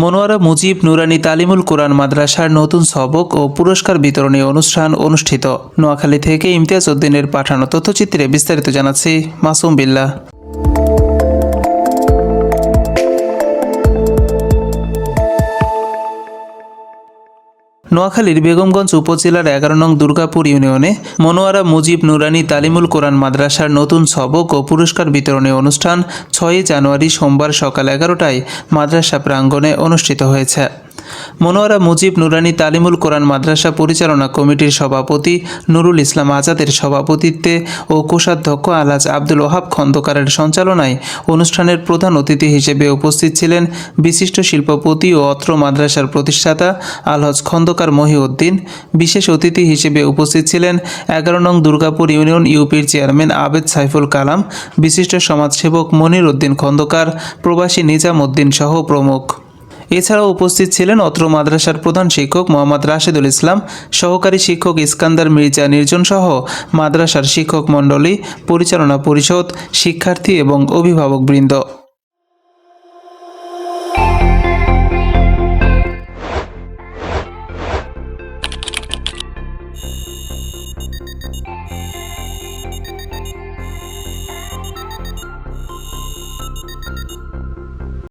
মনোয়ারা মুজিব নুরানী তালিমুল কোরআন মাদ্রাসার নতুন সবক ও পুরস্কার বিতরণী অনুষ্ঠান অনুষ্ঠিত। নোয়াখালী থেকে ইমতিয়াজ উদ্দিনের পাঠানো তথ্যচিত্রে বিস্তারিত জানাচ্ছি মাসুম বিল্লাহ। নোয়াখালীর বেগমগঞ্জ উপজেলার 11 নং দুর্গাপুর ইউনিয়নে মনোয়ারা মুজিব নুরানী তালিমুল কোরআন মাদ্রাসার নতুন সবক ও পুরস্কার বিতরণী অনুষ্ঠান 6 জানুয়ারি সোমবার সকাল 11টায় মাদ্রাসা প্রাঙ্গণে অনুষ্ঠিত হয়েছে। মনোয়ারা মুজিব নুরানী তালিমুল কোরআন মাদ্রাসা পরিচালনা কমিটির সভাপতি নুরুল ইসলাম আজাদের সভাপতিত্বে ও কোষাধ্যক্ষ আলহাজ আব্দুল ওহাব খন্দকারের সঞ্চালনায় অনুষ্ঠানের প্রধান অতিথি হিসেবে উপস্থিত ছিলেন বিশিষ্ট শিল্পপতি ও অত্র মাদ্রাসার প্রতিষ্ঠাতা আলহাজ খন্দকার মহিউদ্দিন। বিশেষ অতিথি হিসেবে উপস্থিত ছিলেন 11 নং দুর্গাপুর ইউনিয়ন ইউপির চেয়ারম্যান আবেদ সাইফুল কালাম, বিশিষ্ট সমাজসেবক মনির উদ্দিন খন্দকার, প্রবাসী নিজাম উদ্দিন সহ প্রমুখ। এছাড়াও উপস্থিত ছিলেন অত্র মাদ্রাসার প্রধান শিক্ষক মোহাম্মদ রাশেদুল ইসলাম, সহকারী শিক্ষক ইস্কান্দার মির্জা নির্জন সহ মাদ্রাসার শিক্ষক মণ্ডলী, পরিচালনা পরিষদ, শিক্ষার্থী এবং অভিভাবকবৃন্দ।